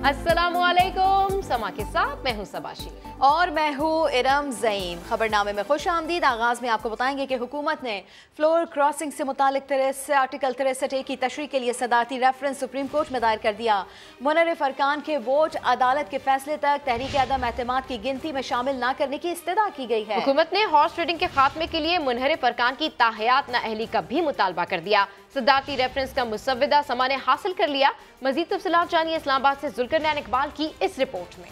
अस्सलामुअलैकुम, समा के साथ मैं हूं सबाशी और मैं हूं इरम ज़ईम। खबरनामे में खुश आमदीद। आगाज़ में आपको बताएंगे कि हुकूमत ने फ्लोर क्रॉसिंग से मुतालिक आर्टिकल 63A की तशरीह के लिए सदारती रेफरेंस सुप्रीम कोर्ट में दायर कर दिया। मुनर्रिफ अरकान के वोट अदालत के फैसले तक तहरीक अदम एतमाद की गिनती में शामिल न करने की इस्तदा की गई है। हुकूमत ने हॉर्स ट्रेडिंग के खात्मे के लिए मुनहरिफ अरकान की ताहयात नाअहली का भी मुतालबा कर दिया। सदारती रेफरेंस का मुसव्विदा समा ने हासिल कर लिया। मजीद तफसीलात जानिए इस्लामाबाद से जुल्करनैन इकबाल की इस रिपोर्ट में।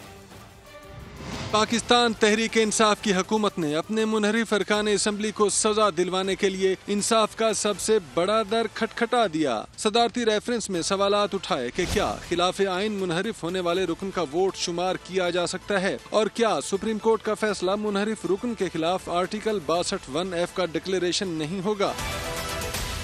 पाकिस्तान तहरीक इंसाफ की हुकूमत ने अपने मुनहरिफ अरकान असम्बली को सजा दिलवाने के लिए इंसाफ का सबसे बड़ा दर खटखटा दिया। सदारती रेफरेंस में सवालात उठाए कि क्या खिलाफ आइन मुनहरिफ होने वाले रुकन का वोट शुमार किया जा सकता है और क्या सुप्रीम कोर्ट का फैसला मुनहरिफ रुकन के खिलाफ आर्टिकल 62(1)(f) का डिक्लेरेशन नहीं होगा।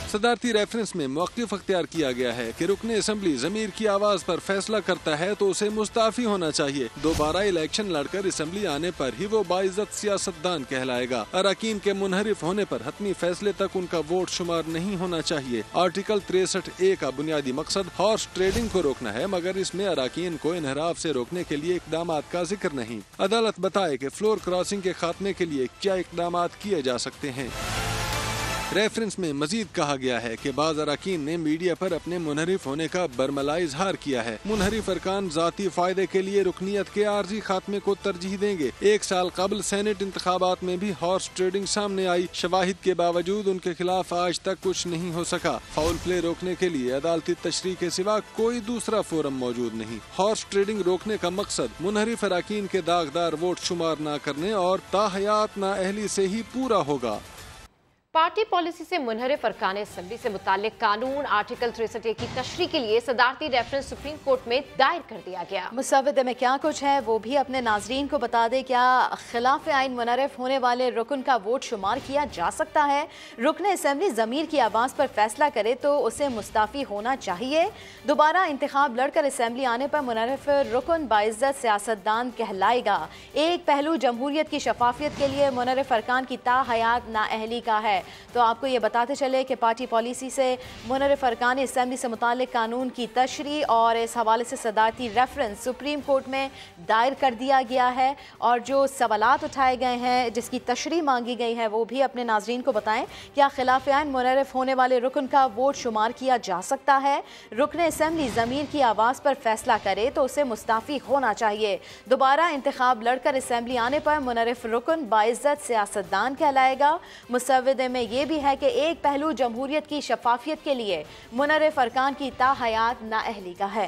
सदारती रेफरेंस में मौक़िफ़ अख्तियार किया गया है कि रुकन असम्बली ज़मीर की आवाज़ पर फैसला करता है तो उसे मुस्ताफ़ी होना चाहिए। दोबारा इलेक्शन लड़कर असम्बली आने पर ही वो बाइज़्ज़त सियासतदान कहलाएगा। अरकान के मुनहरिफ होने पर हतमी फैसले तक उनका वोट शुमार नहीं होना चाहिए। आर्टिकल 63A का बुनियादी मकसद हॉर्स ट्रेडिंग को रोकना है, मगर इसमें अरकान को इनहराफ से रोकने के लिए इक़दाम का जिक्र नहीं। अदालत बताए कि फ्लोर क्रॉसिंग के खात्मे के लिए क्या इक़दाम किए जा सकते हैं। रेफरेंस में मजीद कहा गया है कि बाज़ अरकान ने मीडिया पर अपने मुनहरिफ होने का बरमला इजहार किया है। मुनहरिफ अरकान ज़ाती फ़ायदे के लिए रुकनियत के आर्जी खात्मे को तरजीह देंगे। 1 साल कबल सेनेट इंतखाबात में भी हॉर्स ट्रेडिंग सामने आई। शवाहिद के बावजूद उनके खिलाफ आज तक कुछ नहीं हो सका। फाउल प्ले रोकने के लिए अदालती तशरीह के सिवा कोई दूसरा फोरम मौजूद नहीं। हॉर्स ट्रेडिंग रोकने का मकसद मुनहरिफ अरकान के दागदार वोट शुमार न करने और ताहयात नाअहली से ही पूरा होगा। पार्टी पॉलिसी से मुनहरिफ अरकान असम्बली से मुतालिक कानून आर्टिकल 63A की तशरीह के लिए सदारती रेफरेंस सुप्रीम कोर्ट में दायर कर दिया गया। मुसव्वदे में क्या कुछ है वो भी अपने नाजरीन को बता दे। क्या खिलाफ आइन मुनहरिफ होने वाले रुकन का वोट शुमार किया जा सकता है? रुकन असम्बली ज़मीर की आवाज़ पर फैसला करे तो उसे मुस्ताफ़ी होना चाहिए। दोबारा इंतखाब लड़कर असम्बली आने पर मुनहरिफ रुकन बाइज़्ज़त सियासतदान कहलाएगा। एक पहलू जमहूरियत की शफाफियत के लिए मुनहरिफ अरकान की ताहयात नाअहली का है। तो आपको ये बताते चले कि पार्टी पॉलिसी से मुनहरिफ अरकान असम्बली से मुतालिक कानून की तशरीह और इस हवाले से सदारती रेफरेंस सुप्रीम कोर्ट में दायर कर दिया गया है। और जो सवालात उठाए गए हैं, जिसकी तशरीह मांगी गई है, वो भी अपने नाजरीन को बताएं। क्या खिलाफ आइन मुनहरिफ होने वाले रुकन का वोट शुमार किया जा सकता है? रुकन असम्बली ज़मीर की आवाज़ पर फैसला करे तो उसे मुस्ताफ़ी होना चाहिए। दोबारा इंतखाब लड़कर असम्बली आने पर मुनहरिफ रुकन बाइज़्ज़त सियासतदान कहलाएगा। मुसव्वदे में ये भी है कि एक पहलू जमहूरियत की शफाफियत के लिए मुनहरिफ अरकान की ताहयात नाअहली का है।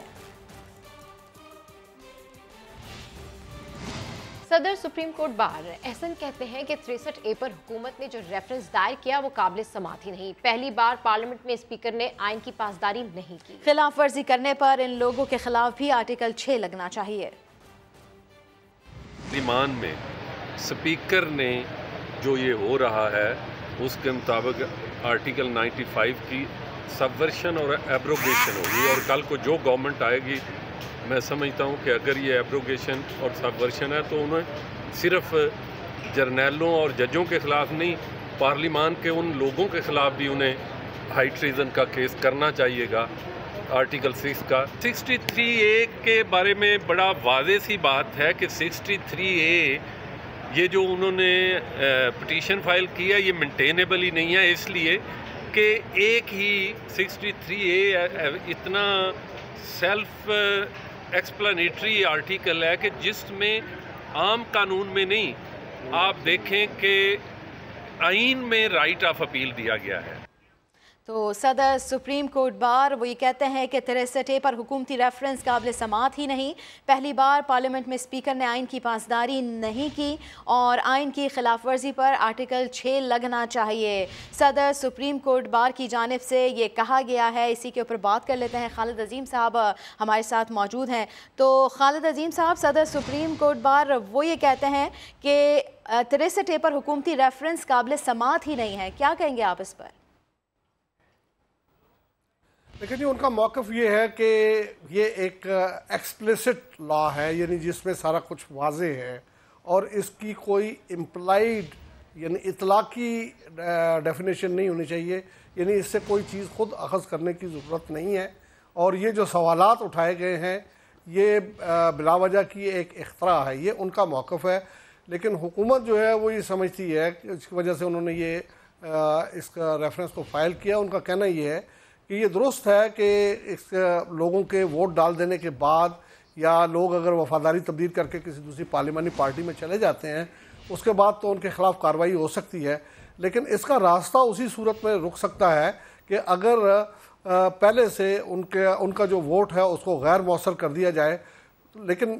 सदर सुप्रीम कोर्ट बार एहसन कहते हैं कि 63A पर हुकूमत ने जो रेफरेंस दायर किया वो काबिल समाअत ही नहीं। पहली बार पार्लियामेंट में स्पीकर ने आइन की पासदारी नहीं की। खिलाफ वर्जी करने पर इन लोगों के खिलाफ भी आर्टिकल 6 लगना चाहिए। ईमान में स्पीकर ने जो ये हो रहा है उसके मुताबिक आर्टिकल 95 की सबवर्शन और एब्रोगेशन होगी। और कल को जो गवर्नमेंट आएगी, मैं समझता हूँ कि अगर ये एब्रोगेशन और सबवर्शन है तो उन्हें सिर्फ जर्नैलों और जजों के ख़िलाफ़ नहीं, पार्लिमान के उन लोगों के ख़िलाफ़ भी उन्हें हाई ट्रीज़न का केस करना चाहिएगा। आर्टिकल 6 का 63A के बारे में बड़ा वाज़ेह सी बात है कि 63A ये जो उन्होंने पिटीशन फाइल किया ये मेंटेनेबल ही नहीं है, इसलिए कि एक ही 63A इतना सेल्फ एक्सप्लेनेटरी आर्टिकल है कि जिसमें आम कानून में नहीं, आप देखें कि आइन में राइट ऑफ अपील दिया गया है। तो सदर सुप्रीम कोर्ट बार वो ये कहते हैं कि 63A पर हुकूमती रेफरेंस काबिल समाअत ही नहीं। पहली बार पार्लियामेंट में स्पीकर ने आइन की पासदारी नहीं की और आइन की खिलाफ वर्जी पर आर्टिकल 6 लगना चाहिए। सदर सुप्रीम कोर्ट बार की जानिब से ये कहा गया है। इसी के ऊपर बात कर लेते हैं। खालिद अजीम साहब हमारे साथ मौजूद हैं। तो खालिद अजीम साहब, सदर सुप्रीम कोर्ट बार वो ये कहते हैं कि 63A पर हुकूमती रेफरेंस काबिल समाअत ही नहीं है, क्या कहेंगे आप इस पर? लेकिन जी उनका मौक़िफ़ ये है कि ये एक एक्सप्लिसिट लॉ है, यानी जिसमें सारा कुछ वाज़े है और इसकी कोई इम्प्लाइड यानी इतलाक़ी डेफिनेशन नहीं होनी चाहिए, यानी इससे कोई चीज़ खुद अख़ज़ करने की ज़रूरत नहीं है। और ये जो सवालात उठाए गए हैं یہ بلا وجہ کی ایک اختراع ہے، یہ ان کا موقف ہے۔ لیکن حکومت جو ہے وہ یہ سمجھتی ہے کہ اس کی وجہ سے انہوں نے یہ اس کا ریفرنس کو فائل کیا۔ ان کا کہنا یہ ہے کہ یہ درست ہے کہ اس لوگوں کے ووٹ ڈال دینے کے بعد یا لوگ اگر وفاداری تبدیل کر کے کسی دوسری پارلیمانی پارٹی میں چلے جاتے ہیں اس کے بعد تو ان کے خلاف کارروائی ہو سکتی ہے، لیکن اس کا راستہ اسی صورت میں رک سکتا ہے کہ اگر پہلے سے ان کا جو ووٹ ہے اس کو غیر مؤثر کر دیا جائے۔ لیکن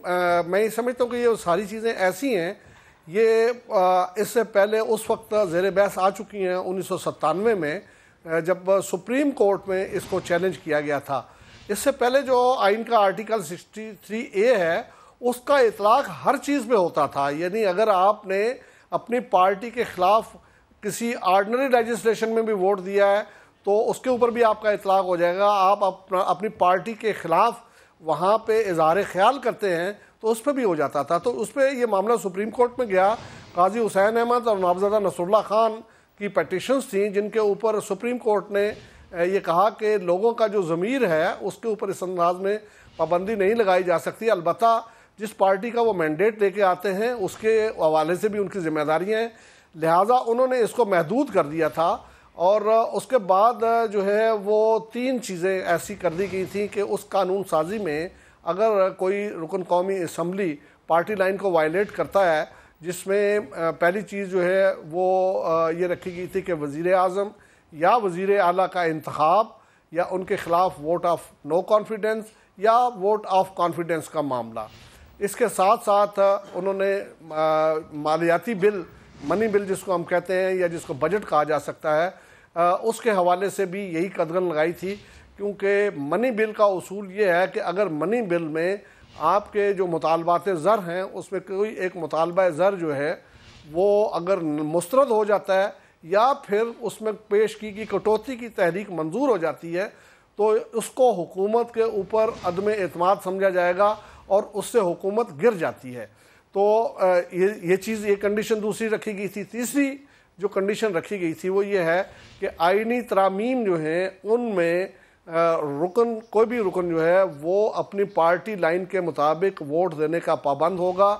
میں یہ سمجھتا ہوں کہ یہ ساری چیزیں ایسی ہیں، یہ اس سے پہلے اس وقت زیر بحث آ چکی ہیں 1997 میں جب سپریم کورٹ میں اس کو چیلنج کیا گیا تھا۔ اس سے پہلے جو آئین کا آرٹیکل 63A ہے اس کا اطلاق ہر چیز پہ ہوتا تھا، یعنی اگر آپ نے اپنی پارٹی کے خلاف کسی آرڈنری لیجسلیشن میں بھی ووٹ دیا ہے تو اس کے اوپر بھی آپ کا اطلاق ہو جائے گا۔ آپ اپنی پارٹی کے خلاف وہاں پہ اظہار خیال کرتے ہیں تو اس پہ بھی ہو جاتا تھا۔ تو اس پہ یہ معاملہ سپریم کورٹ میں گیا، قاضی حسین احمد اور نامزدہ نصر اللہ خان کی پیٹیشنز تھیں جن کے اوپر سپریم کورٹ نے یہ کہا کہ لوگوں کا جو ضمیر ہے اس کے اوپر اس انداز میں پابندی نہیں لگائی جا سکتی، البتہ جس پارٹی کا وہ مینڈیٹ لے کے آتے ہیں اس کے حوالے سے بھی ان کی ذمہ داریاں ہیں، لہٰذا انہوں نے اس کو محدود کر دیا تھا۔ اور اس کے بعد جو ہے وہ 3 چیزیں ایسی کر دی گئی تھیں کہ اس قانون سازی میں اگر کوئی رکن قومی اسمبلی پارٹی لائن کو وائلیٹ کرتا ہے، جس میں پہلی چیز جو ہے وہ یہ رکھی گئی تھی کہ وزیر اعظم یا وزیر اعلیٰ کا انتخاب یا ان کے خلاف ووٹ آف نو کانفیڈنس یا ووٹ آف کانفیڈنس کا معاملہ۔ اس کے ساتھ ساتھ انہوں نے مالیاتی بل، منی بل جس کو ہم کہتے ہیں یا جس کو بجٹ کہا جا سکتا ہے، اس کے حوالے سے بھی یہی قدغن لگائی تھی، کیونکہ منی بل کا اصول یہ ہے کہ اگر منی بل میں آپ کے جو مطالبات زر ہیں اس میں کوئی ایک مطالبہ زر جو ہے وہ اگر مسترد ہو جاتا ہے یا پھر اس میں پیش کی گئی کٹوتی کی تحریک منظور ہو جاتی ہے تو اس کو حکومت کے اوپر عدم اعتماد سمجھا جائے گا اور اس سے حکومت گر جاتی ہے۔ تو یہ کنڈیشن دوسری رکھی گئی تھی۔ تیسری جو کنڈیشن رکھی گئی تھی وہ یہ ہے کہ آئینی ترامیم جو ہیں ان میں کوئی بھی رکن جو ہے وہ اپنی پارٹی لائن کے مطابق ووٹ دینے کا پابند ہوگا،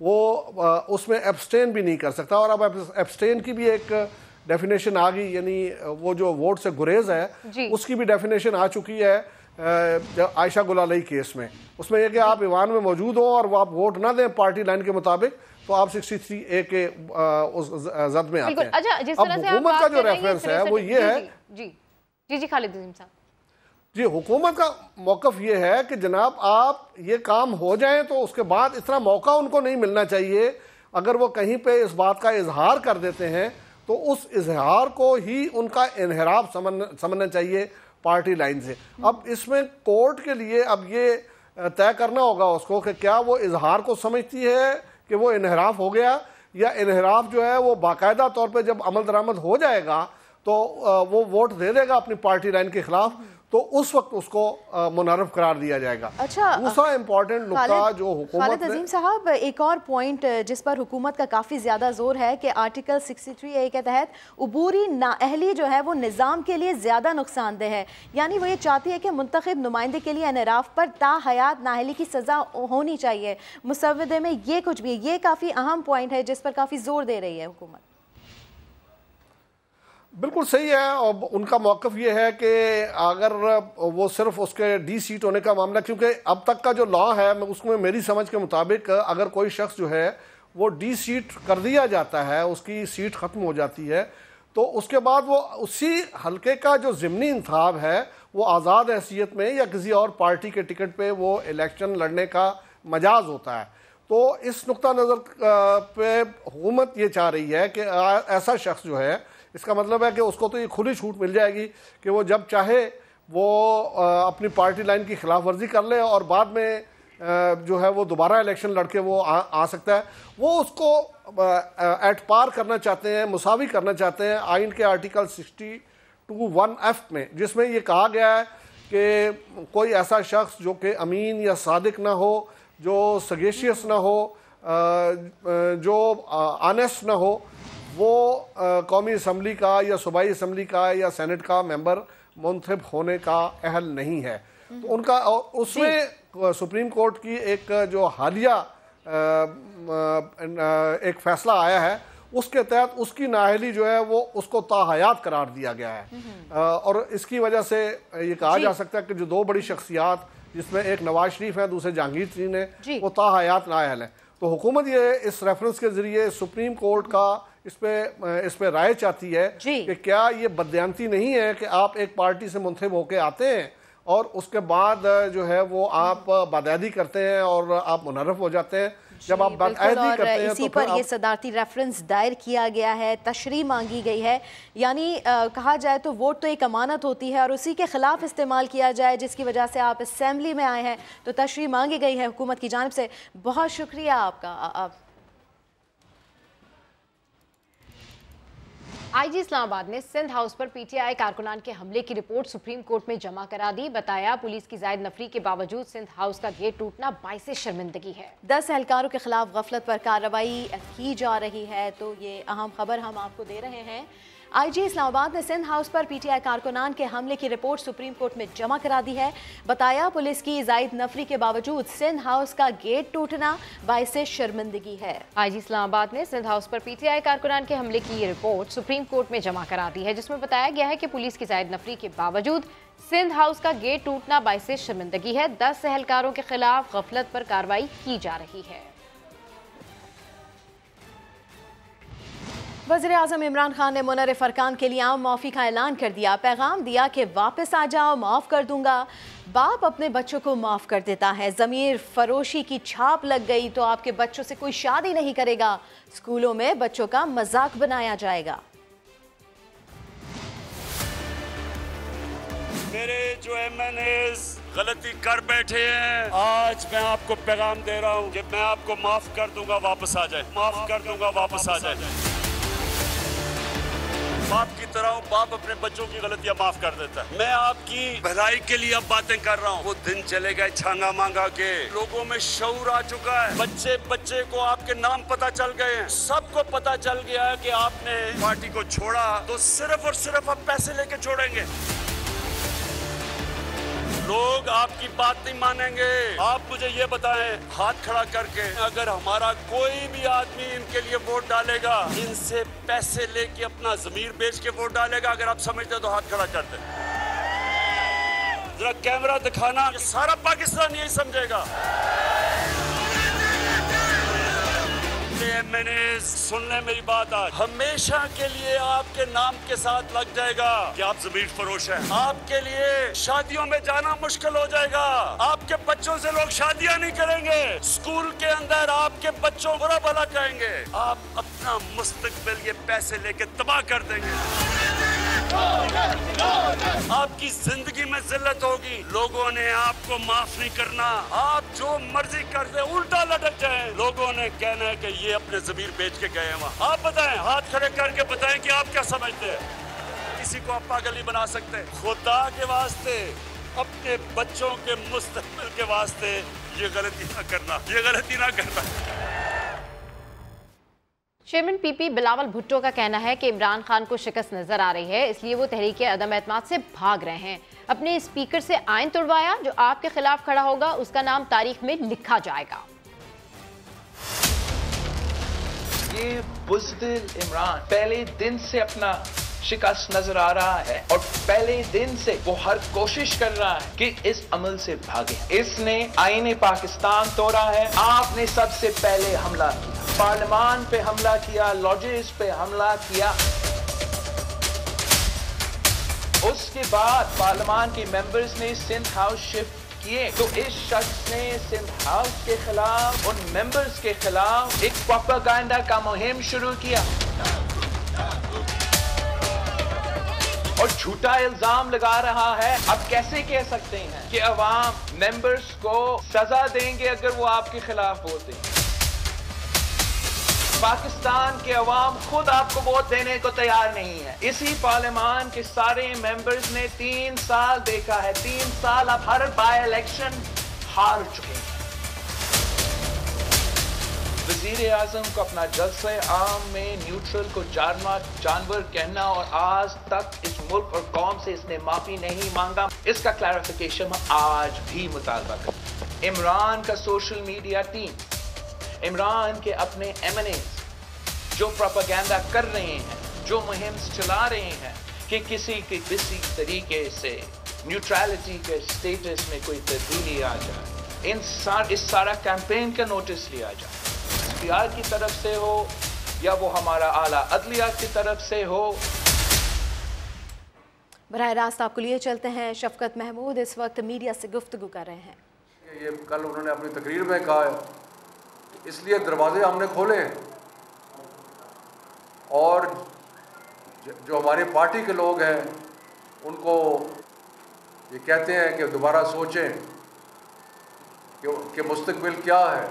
وہ اس میں ایبسٹین بھی نہیں کر سکتا۔ اور اب ایبسٹین کی بھی ایک ڈیفینیشن آ گئی، یعنی وہ جو ووٹ سے گریز ہے اس کی بھی ڈیفینیشن آ چکی ہے عائشہ گل علیہ کیس میں۔ اس میں یہ کہ آپ ایوان میں موجود ہوں اور وہ آپ ووٹ نہ دیں پارٹی لائن کے مطابق تو آپ 63A کے زد میں آتے ہیں۔ اب حکومت کا جو ریفرنس ہے وہ یہ ہے، جی خالد عظیم صاحب، جی حکومت کا موقف یہ ہے کہ جناب آپ یہ کام ہو جائیں تو اس کے بعد اتنا موقع ان کو نہیں ملنا چاہیے۔ اگر وہ کہیں پہ اس بات کا اظہار کر دیتے ہیں تو اس اظہار کو ہی ان کا انحراف سمجھنا چاہیے پارٹی لائن سے۔ اب اس میں کورٹ کے لیے اب یہ طے کرنا ہوگا اس کو کہ کیا وہ اظہار کو سمجھتی ہے کہ وہ انحراف ہو گیا، یا انحراف جو ہے وہ باقاعدہ طور پہ جب عمل درآمد ہو جائے گا تو وہ ووٹ دے دے گا اپنی پارٹی لائن کے خلاف تو اس وقت اس کو منحرف قرار دیا جائے گا۔ اچھا، دوسرا امپورٹنٹ نقطہ جو حکومت خالد عظیم صاحب، ایک اور پوائنٹ جس پر حکومت کا کافی زیادہ زور ہے کہ آرٹیکل 63A کے تحت عبوری نااہلی جو ہے وہ نظام کے لیے زیادہ نقصان دہ ہے، یعنی وہ یہ چاہتی ہے کہ منتخب نمائندے کے لیے انحراف پر تا حیات نااہلی کی سزا ہونی چاہیے۔ مسودے میں یہ کچھ بھی ہے، یہ کافی اہم پوائنٹ ہے جس پر کافی زور دے رہی ہے حکومت۔ بالکل صحیح ہے، اور ان کا موقف یہ ہے کہ اگر وہ صرف اس کے ڈی سیٹ ہونے کا معاملہ، کیونکہ اب تک کا جو لا ہے اس میں میری سمجھ کے مطابق اگر کوئی شخص جو ہے وہ ڈی سیٹ کر دیا جاتا ہے، اس کی سیٹ ختم ہو جاتی ہے تو اس کے بعد وہ اسی حلقے کا جو ضمنی انتخاب ہے وہ آزاد حیثیت میں یا کسی اور پارٹی کے ٹکٹ پہ وہ الیکشن لڑنے کا مجاز ہوتا ہے۔ تو اس نقطہ نظر پہ حکومت یہ چاہ رہی ہے کہ ایسا شخص جو ہے، اس کا مطلب ہے کہ اس کو تو یہ کھلی چھوٹ مل جائے گی کہ وہ جب چاہے وہ اپنی پارٹی لائن کی خلاف ورزی کر لے اور بعد میں جو ہے وہ دوبارہ الیکشن لڑ کے وہ آ سکتا ہے۔ وہ اس کو ایٹ پار کرنا چاہتے ہیں، مساوی کرنا چاہتے ہیں آئین کے آرٹیکل 62(1)(f) میں، جس میں یہ کہا گیا ہے کہ کوئی ایسا شخص جو کہ امین یا صادق نہ ہو، جو سگیشیس نہ ہو، جو آنیسٹ نہ ہو، وہ قومی اسمبلی کا یا صوبائی اسمبلی کا یا سینٹ کا ممبر منتخب ہونے کا اہل نہیں ہے۔ تو ان کا اس میں सुप्रीम कोर्ट की एक जो हालिया एक फैसला आया है उसके तहत उसकी नाअहली जो है वो उसको ताहयात करार दिया गया है। और इसकी वजह से ये कहा जा सकता है कि जो दो बड़ी शख्सियात जिसमें एक नवाज शरीफ है दूसरे जहांगीर तरीन है वो ताहयात नाअहल है। तो हुकूमत ये इस रेफरेंस के ज़रिए सुप्रीम कोर्ट का इस पे राय चाहती है कि क्या ये बददियानती नहीं है कि आप एक पार्टी से मुंतखब होके आते हैं और उसके बाद जो है वो आप बदअहदी करते हैं और आप मुनर्रफ हो जाते हैं। जब आप बदअहदी करते हैं इसी पर ये सदारती रेफरेंस दायर किया गया है, तशरीह मांगी गई है, यानी कहा जाए तो वोट तो एक अमानत होती है और उसी के खिलाफ इस्तेमाल किया जाए जिसकी वजह से आप असेंबली में आए हैं, तो तशरीह मांगी गई है हुकूमत की जानिब से। बहुत शुक्रिया आपका। आईजी इस्लामाबाद ने सिंध हाउस पर पीटीआई कारकुनान के हमले की रिपोर्ट सुप्रीम कोर्ट में जमा करा दी। बताया पुलिस की जायद नफरी के बावजूद सिंध हाउस का गेट टूटना बाइसे शर्मिंदगी है। 10 एहलकारों के खिलाफ गफलत पर कार्रवाई की जा रही है, तो ये अहम खबर हम आपको दे रहे हैं। आईजी इस्लामाबाद ने सिंध हाउस पर पीटीआई कारकुनान के हमले की रिपोर्ट सुप्रीम कोर्ट में जमा करा दी है। बताया पुलिस की जायद नफरी के बावजूद सिंध हाउस का गेट टूटना बाइसे शर्मिंदगी है। आईजी इस्लामाबाद ने सिंध हाउस पर पीटीआई कारकुनान के हमले की ये रिपोर्ट सुप्रीम कोर्ट में जमा करा दी है, जिसमें बताया गया है कि पुलिस की जायद नफरी के बावजूद सिंध हाउस का गेट टूटना बाइसे शर्मिंदगी है। 10 एहलकारों के खिलाफ गफलत पर कार्रवाई की जा रही है। वज़ीर-ए-आज़म इमरान खान ने मुनर्रिफ अरकान के लिए आम माफ़ी का ऐलान कर दिया। पैगाम दिया कि वापस आ जाओ, माफ़ कर दूंगा। बाप अपने बच्चों को माफ़ कर देता है। ज़मीर फरोशी की छाप लग गई तो आपके बच्चों से कोई शादी नहीं करेगा। स्कूलों में बच्चों का मजाक बनाया जाएगा। मेरे जो MNAs गलती कर बैठे हैं, आज मैं आपको पैगाम दे रहा हूँ कि मैं आपको माफ़ कर दूंगा, वापस आ जाए, माफ़ कर दूंगा, वापस आ जाए। बाप की तरह हूँ, बाप अपने बच्चों की गलतियां माफ कर देता है। मैं आपकी भलाई के लिए अब बातें कर रहा हूँ। वो दिन चले गए छांगा मांगा के, लोगों में शऊर आ चुका है। बच्चे बच्चे को आपके नाम पता चल गए हैं, सबको पता चल गया है कि आपने पार्टी को छोड़ा तो सिर्फ और सिर्फ आप पैसे लेके छोड़ेंगे। लोग आपकी बात नहीं मानेंगे। आप मुझे ये बताएं, हाथ खड़ा करके, अगर हमारा कोई भी आदमी इनके लिए वोट डालेगा, इनसे पैसे लेके अपना ज़मीर बेच के वोट डालेगा, अगर आप समझते तो हाथ खड़ा कर दें। जरा कैमरा दिखाना, सारा पाकिस्तान यही समझेगा। मैंने सुन ले मेरी बात, आज हमेशा के लिए आपके नाम के साथ लग जाएगा कि आप ज़मीर फरोश हैं। आपके लिए शादियों में जाना मुश्किल हो जाएगा। आपके बच्चों से लोग शादियां नहीं करेंगे। स्कूल के अंदर आपके बच्चों को बुरा भला कहेंगे। आप अपना मुस्तकबिल ये पैसे लेके तबाह कर देंगे। आपकी जिंदगी में जिल्लत होगी। लोगों ने आपको माफ नहीं करना। आप जो मर्जी कर दे, उल्टा लटक जाए, लोगों ने कहना है कि ये अपने ज़मीर बेच के गए हैं वहाँ। आप बताएं, हाथ खड़े करके बताएं कि आप क्या समझते हैं। किसी को आप पागल नहीं बना सकते। खुदा के वास्ते, अपने बच्चों के मुस्तकबिल के वास्ते ये गलती ना करना, ये गलती ना करना। चेयरमैन पीपी बिलावल भुट्टो का कहना है कि इमरान खान को शिकस्त नजर आ रही है, इसलिए वो तहरीक अदम एतमाद से भाग रहे हैं। अपने स्पीकर से आइन तोड़वाया, जो आपके खिलाफ खड़ा होगा उसका नाम तारीख में लिखा जाएगा। ये बुज़दिल इमरान पहले दिन से अपना शिकस्त नजर आ रहा है और पहले दिन से वो हर कोशिश कर रहा है कि इस अमल से भागे। इसने आईने पाकिस्तान तोड़ा है। आपने सबसे पहले हमला किया, पार्लियामान पे हमला किया, लॉजेस पे हमला किया। उसके बाद पार्लियामान के मेंबर्स ने सिंध हाउस शिफ्ट किए, तो इस शख्स ने सिंध हाउस के खिलाफ, उन मेंबर्स के खिलाफ एक प्रोपेगेंडा का मुहिम शुरू किया और झूठा इल्जाम लगा रहा है। अब कैसे कह सकते हैं कि अवाम मेंबर्स को सजा देंगे अगर वो आपके खिलाफ बोलते हैं? पाकिस्तान के अवाम खुद आपको वोट देने को तैयार नहीं है। इसी पार्लियामान के सारे मेंबर्स ने 3 साल देखा है, 3 साल आप हर बाय इलेक्शन हार चुके हैं। वज़ीर आज़म को अपना जलसे आम में न्यूट्रल को जानवर कहना और आज तक इस मुल्क और कौम से इसने माफी नहीं मांगा, इसका क्लैरिफिकेशन आज भी मुतालबा करते हैं। इमरान का सोशल मीडिया टीम, इमरान के अपने MNAs जो प्रोपेगेंडा कर रहे हैं, जो मुहिम चला रहे हैं कि किसी तरीके से न्यूट्रलिटी के स्टेटस में कोई तब्दीली आ जाए, इस सारा कैंपेन का नोटिस लिया जाए, SPR की तरफ से हो या वो हमारा आला अदलिया की तरफ से हो। बराह रास्त आपको लिए चलते हैं। शफकत महमूद इस वक्त मीडिया से गुफ्तगू कर रहे हैं। ये कल उन्होंने अपनी तकरीर में कहा है, इसलिए दरवाजे हमने खोले हैं और जो हमारी पार्टी के लोग हैं उनको ये कहते हैं कि दोबारा सोचें कि मुस्तकबिल क्या है,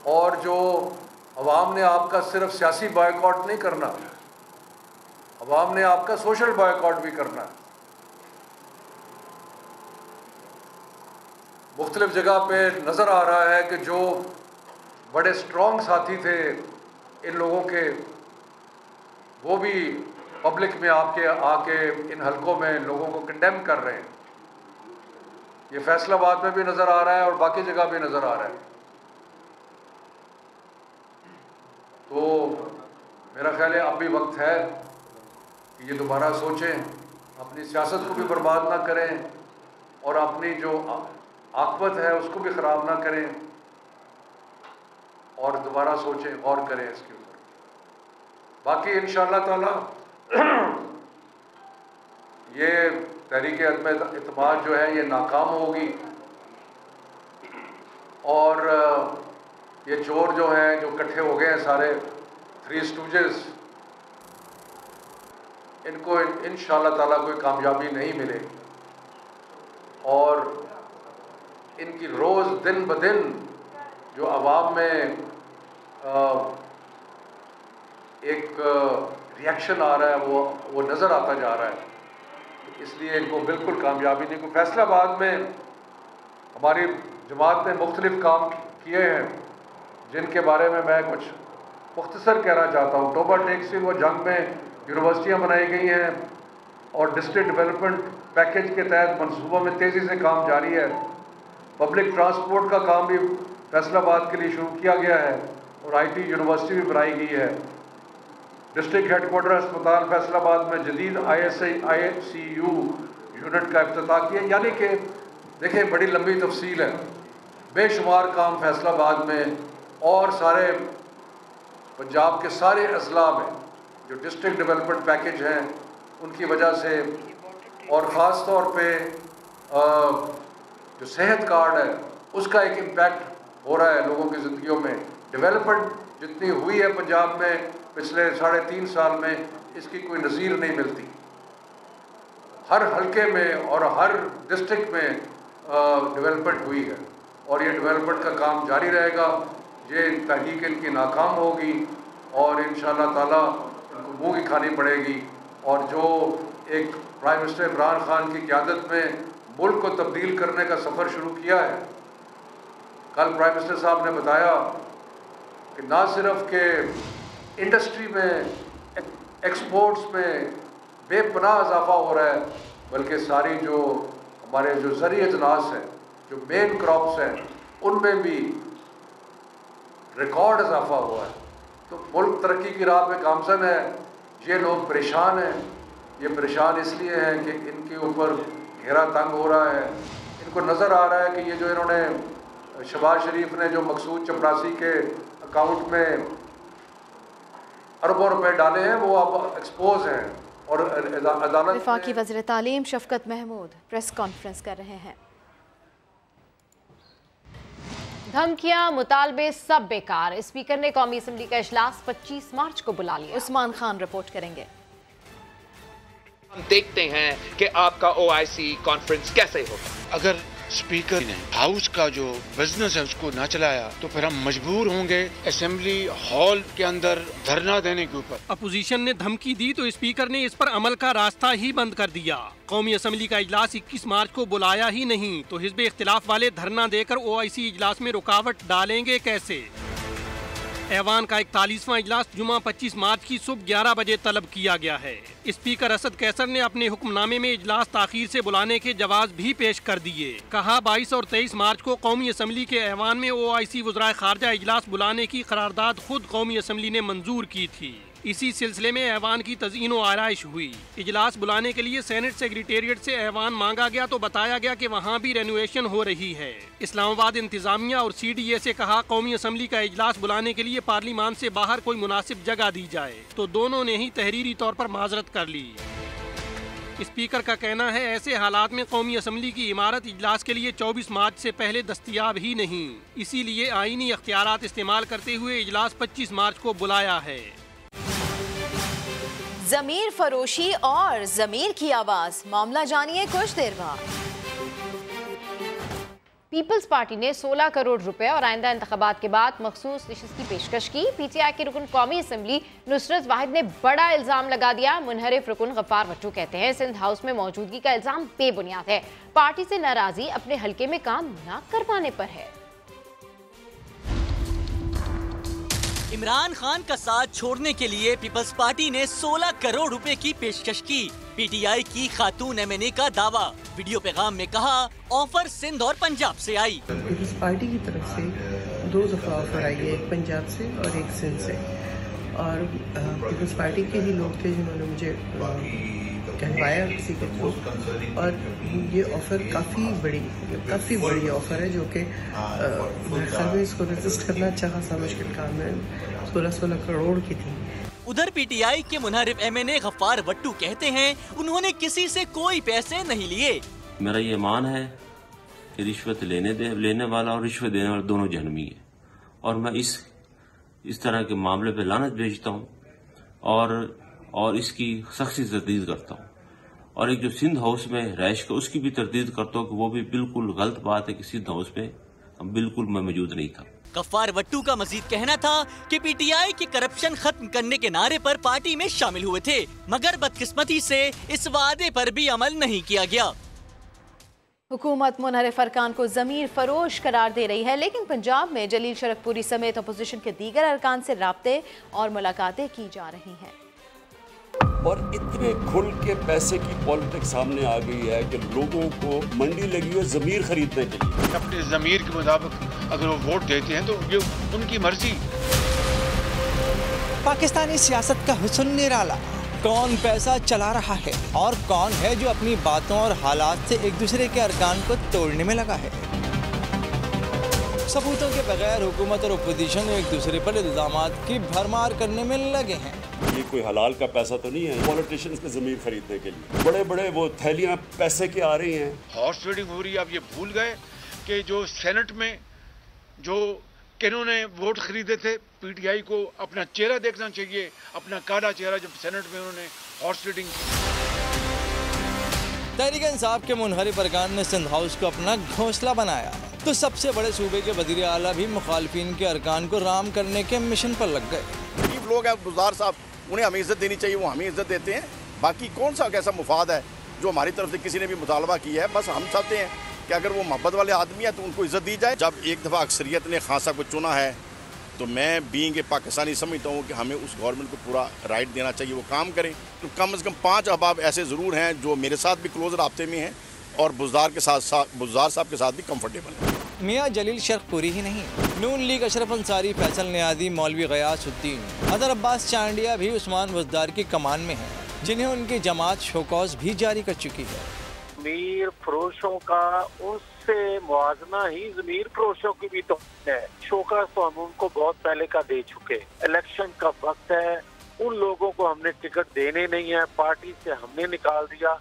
और जो अवाम ने आपका सिर्फ सियासी बॉयकॉट नहीं करना, अवाम ने आपका सोशल बॉयकॉट भी करना है। मुख्तलिफ जगह पे नज़र आ रहा है कि जो बड़े स्ट्रॉन्ग साथी थे इन लोगों के, वो भी पब्लिक में आके इन हलकों में लोगों को कंडेम कर रहे हैं। ये फैसलाबाद में भी नज़र आ रहा है और बाकी जगह भी नज़र आ रहा है। तो मेरा ख्याल है अब भी वक्त है कि ये दोबारा सोचें, अपनी सियासत को भी बर्बाद ना करें और अपनी जो आकबत है उसको भी ख़राब ना करें, और दोबारा सोचें, गौर करें इसके ऊपर। बाकी इंशाअल्लाह ताला ये तहरीक अदम इत्तेमाद जो है ये नाकाम होगी, और ये चोर जो हैं जो इकट्ठे हो गए हैं सारे थ्री स्टूजेस, इनको इंशाअल्लाह ताला कोई कामयाबी नहीं मिलेगी, और इनकी रोज़ दिन ब दिन जो आवाम में एक रिएक्शन आ रहा है वो नज़र आता जा रहा है। इसलिए इनको बिल्कुल कामयाबी नहीं। को फैसलाबाद में हमारी जमात ने मुख्तलिफ काम किए हैं जिनके बारे में मैं कुछ मुख्तसर कहना चाहता हूँ। टोबा टेक्सी व जंग में यूनिवर्सिटियाँ बनाई गई हैं और डिस्ट्रिक्ट डेवलपमेंट पैकेज के तहत मनसूबों में तेज़ी से काम जारी है। पब्लिक ट्रांसपोर्ट का काम भी फैसलाबाद के लिए शुरू किया गया है और IT यूनिवर्सिटी भी बनाई गई है। डिस्ट्रिक्ट हेडकोार्टर अस्पताल फैसलाबाद में जदीद ICU यूनिट का इफ्तिताह किया। यानी कि देखें, बड़ी लंबी तफसील है, बेशुमार काम फैसलाबाद में और सारे पंजाब के सारे अजला में जो डिस्ट्रिक्ट डेवलपमेंट पैकेज हैं उनकी वजह से, और ख़ास तौर पे जो सेहत कार्ड है उसका एक इम्पैक्ट हो रहा है लोगों की ज़िंदगियों में। डेवलपमेंट जितनी हुई है पंजाब में पिछले 3.5 साल में, इसकी कोई नज़ीर नहीं मिलती। हर हलके में और हर डिस्ट्रिक्ट में डेवलपमेंट हुई है और ये डेवलपमेंट का काम जारी रहेगा। ये तहकीक इनकी नाकाम होगी और इंशाअल्लाह ताला इनको मुँह की खानी पड़ेगी। और जो एक प्राइम मिनिस्टर इमरान खान की क़यादत में मुल्क को तब्दील करने का सफ़र शुरू किया है, कल प्राइम मिनिस्टर साहब ने बताया कि ना सिर्फ के इंडस्ट्री में, एक्सपोर्ट्स में बेपनाह इजाफा हो रहा है, बल्कि सारी जो हमारे जो ज़रूरी अजनास हैं, जो मेन क्रॉप्स हैं, उनमें भी रिकॉर्ड इजाफा हुआ है। तो मुल्क तरक्की की राह पे गामज़न है। ये लोग परेशान हैं। ये परेशान इसलिए हैं कि इनके ऊपर घेरा तंग हो रहा है। इनको नज़र आ रहा है कि ये जो इन्होंने शहबाज शरीफ ने जो मकसूद चपरासी के अकाउंट में अरबों रुपए डाले हैं वो अब एक्सपोज हैं और अदालत। वफाकी वज़ीर तालीम शफकत महमूद प्रेस कॉन्फ्रेंस कर रहे हैं। धमकियां, मुतालबे सब बेकार। स्पीकर ने कौमी असम्बली का इजलास 25 मार्च को बुला लिया। उस्मान खान रिपोर्ट करेंगे। हम देखते हैं कि आपका OIC कॉन्फ्रेंस कैसे होगा। अगर स्पीकर ने हाउस का जो बिजनेस है उसको ना चलाया तो फिर हम मजबूर होंगे असेंबली हॉल के अंदर धरना देने के ऊपर। अपोजिशन ने धमकी दी तो स्पीकर ने इस पर अमल का रास्ता ही बंद कर दिया। कौमी असम्बली का इजलास 21 मार्च को बुलाया ही नहीं तो हिज़्ब इख्तिलाफ वाले धरना देकर OIC इजलास में रुकावट डालेंगे कैसे। ऐवान का 41वां इजलास जुमा 25 मार्च की सुबह 11 बजे तलब किया गया है। स्पीकर असद कैसर ने अपने हुक्मनामे में इजलास ताखीर से बुलाने के जवाब भी पेश कर दिए। कहा 22 और 23 मार्च को कौमी असम्बली के ऐवान में OIC वज़राए खारजा इजलास बुलाने की करारदाद खुद कौमी असम्बली ने मंजूर की थी। इसी सिलसिले में ऐवान की तज़ीन व आराइश हुई। इजलास बुलाने के लिए सेनेट सेक्रेटेरिएट से ऐवान मांगा गया तो बताया गया कि वहाँ भी रेनोवेशन हो रही है। इस्लामाबाद इंतजामिया और CDA से कहा कौमी असम्बली का इजलास बुलाने के लिए पार्लिमान से बाहर कोई मुनासिब जगह दी जाए, तो दोनों ने ही तहरीरी तौर पर माजरत कर ली। स्पीकर का कहना है ऐसे हालात में कौमी असम्बली की इमारत इजलास के लिए 24 मार्च से पहले दस्तयाब ही नहीं, इसीलिए आईनी अख्तियारात इस्तेमाल करते हुए इजलास 25 मार्च को बुलाया है। ज़मीर फरोशी और ज़मीर की आवाज़, मामला जानिए कुछ देर बाद। पीपल्स पार्टी ने 16 करोड़ रुपए और आइंदा इंतखाबात के बाद मखसूस नशिस्त की पेशकश की। PTI के रुकन कौमी असम्बली नुसरत वाहिद ने बड़ा इल्जाम लगा दिया। मुनहरिफ रुकन गफ्फार वट्टू कहते हैं सिंध हाउस में मौजूदगी का इल्जाम बेबुनियाद है। पार्टी से नाराजगी अपने हल्के में काम न कर पाने पर है। इमरान खान का साथ छोड़ने के लिए पीपल्स पार्टी ने 16 करोड़ रुपए की पेशकश की। PTI की खातून MNA का दावा। वीडियो पैगाम में कहा ऑफर सिंध और पंजाब से आई। पीपल्स पार्टी की तरफ से 2 दफा ऑफर आई है, एक पंजाब से और एक सिंध से, और पीपल्स पार्टी के ही लोग थे जिन्होंने मुझे कहवाया किसी के थ्रू, और ये ऑफ़र काफ़ी बड़ी ऑफ़र है जो कि मेरे ख्याल में इसको रजिस्ट करना अच्छा खासा मुश्किल काम है। 16 करोड़ की थी। उधर PTI के मुनहरिफ MNA गफ्फार वट्टू कहते हैं उन्होंने किसी से कोई पैसे नहीं लिए। मेरा ये मान है कि रिश्वत लेने वाला और रिश्वत देने वाला दोनों जहन्नमी है, और मैं इस तरह के मामले पे लानत भेजता हूँ और इसकी सख्त तरदीद करता हूँ। और एक जो सिंध हाउस में रैश का उसकी भी तरदीद करता हूँ कि वो भी बिल्कुल गलत बात है कि सिंध हाउस में बिल्कुल मैं मौजूद नहीं था। गफ्फार वट्टू का मजीद कहना था कि PTI के करप्शन खत्म करने के नारे पर पार्टी में शामिल हुए थे, मगर बदकिस्मती से इस वादे पर भी अमल नहीं किया गया। हुकूमत मुनहरिफ अरकान को ज़मीर फरोश करार दे रही है, लेकिन पंजाब में जलील शरकपुरी समेत अपोजिशन के दीगर अरकान से राब्ते और मुलाकातें की जा रही हैं। और इतने खुल के पैसे की पॉलिटिक्स सामने आ गई है कि लोगों को मंडी लगी है ज़मीर खरीदने के लिए। अपने ज़मीर के मुताबिक अगर वो वोट देते हैं तो ये उनकी मर्जी। पाकिस्तानी सियासत का हुस्न निराला, कौन पैसा चला रहा है और कौन है जो अपनी बातों और हालात से एक दूसरे के अरकान को तोड़ने में लगा है। सबूतों के बगैर हुकूमत और अपोजिशन एक दूसरे पर इल्जामात की भरमार करने में लगे हैं। ये कोई हलाल का पैसा तो नहीं है पॉलिटिशियंस के ज़मीर खरीदने के लिए। बड़े बड़े वो थैलियां पैसे की आ रही हैं। हॉर्स ट्रेडिंग हो रही है। आप ये भूल गए कि जो सेनेट में जो किन्होंने वोट खरीदे थे, PTI को अपना चेहरा देखना चाहिए, अपना काला चेहरा, जब सेनेट में उन्होंने हॉर्स ट्रेडिंग की। तहरीक इंसाफ के मुनहरिफ अरकान ने सिंध हाउस को अपना घोंसला बनाया तो सबसे बड़े सूबे के वज़ीर आला भी मुखालफिन के अरकान को राम करने के मिशन पर लग गए। गरीब लोग हैं बुज़दार साहब, उन्हें हमें इज्जत देनी चाहिए, वो हमें इज्जत देते हैं। बाकी कौन सा कैसा मुफाद है जो हमारी तरफ से किसी ने भी मुतालबा किया है। बस हम चाहते हैं कि अगर वो मोहब्बत वाले आदमी है तो उनको इज्जत दी जाए। जब एक दफ़ा अक्सरियत ने खान साहब को चुना है तो मैं बीइंग ए पाकिस्तानी समझता हूँ कि हमें उस गवर्नमेंट को पूरा राइट देना चाहिए, वो काम करें। तो कम से कम 5 अहबाब ऐसे ज़रूर हैं जो मेरे साथ भी क्लोज राब्ते में हैं और बुज़दार साहब के साथ भी कम्फर्टेबल हैं। मियाँ जलील शरकपुरी ही नहीं, नून लीग अशरफ अंसारी, फैसल नियादी, मौलवी गयासुद्दीन, अदर अब्बास चांडिया भी उस्मान बुज़दार की कमान में हैं, जिन्हें उनकी जमात शोकॉज भी जारी कर चुकी है। ज़मीर फरोशों का उससे मुआजना ही ज़मीर फरोशों की भी तो है। शोकॉज तो हम उनको बहुत पहले का दे चुके। इलेक्शन का वक्त है, उन लोगों को हमने टिकट देने नहीं है, पार्टी से हमने निकाल दिया।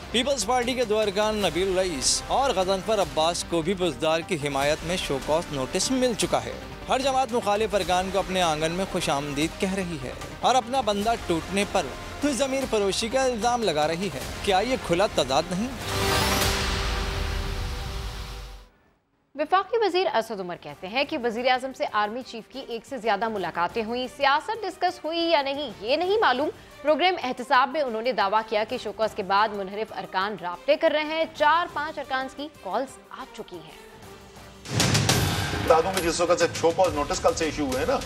पीपल्स पार्टी के 2 अरकान नबील रईस और गजनफर अब्बास को भी बुज़दार की हिमायत में शोकॉज नोटिस मिल चुका है। हर जमात मुखालिफ अरकान को अपने आंगन में खुश आमदीद कह रही है और अपना बंदा टूटने पर तो ज़मीर फरोशी का इल्ज़ाम लगा रही है। क्या ये खुला तजाद नहीं? वफाकी वजीर असद उमर कहते हैं कि वजीर आजम से आर्मी चीफ की 1 से ज्यादा मुलाकातें हुई, सियासत डिस्कस हुई या नहीं ये नहीं मालूम। प्रोग्राम एहतसाब में उन्होंने दावा किया कि शोकॉज के बाद मुनहरिफ अरकान राब्ते कर रहे हैं। 4-5 अरकान की कॉल्स आ चुकी हैं। बता दूं कि जिस वक्त से शोकॉज नोटिस कल से इशू हुए हैं ना,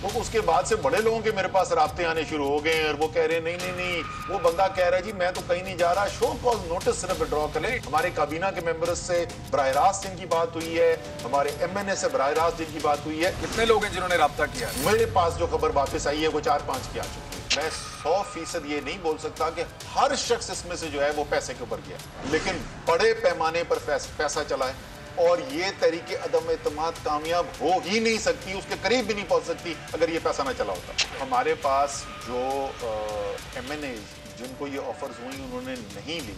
وہ اس کے بعد سے بڑے لوگوں کے میرے پاس رابطے آنے شروع ہو گئے ہیں اور وہ کہہ رہے ہیں نہیں وہ بندہ کہہ رہا ہے جی میں تو کہیں نہیں جا رہا, شو کاز نوٹس صرف ڈرا کریں. ہمارے کابینہ کے ممبرز سے براہ راست جن کی بات ہوئی ہے, ہمارے ایم این اے سے براہ راست جن کی بات ہوئی ہے. کتنے لوگ ہیں جنہوں نے رابطہ کیا؟ میرے پاس جو خبر واپس آئی ہے وہ 4-5 کی آ چکی ہے. میں 100% یہ نہیں بول سکتا کہ ہر شخص اس میں سے جو ہے وہ پیسے کے اوپر گیا, لیکن بڑے پیمانے پر پیسہ چلا ہے اور یہ تحریک عدم اعتماد کامیاب ہو ہی نہیں سکتی, اس کے قریب بھی نہیں پہنچ سکتی اگر یہ پیسہ نہ چلا ہوتا. ہمارے پاس جو ایم این ایز جن کو یہ آفرز ہوئی انہوں نے نہیں لی,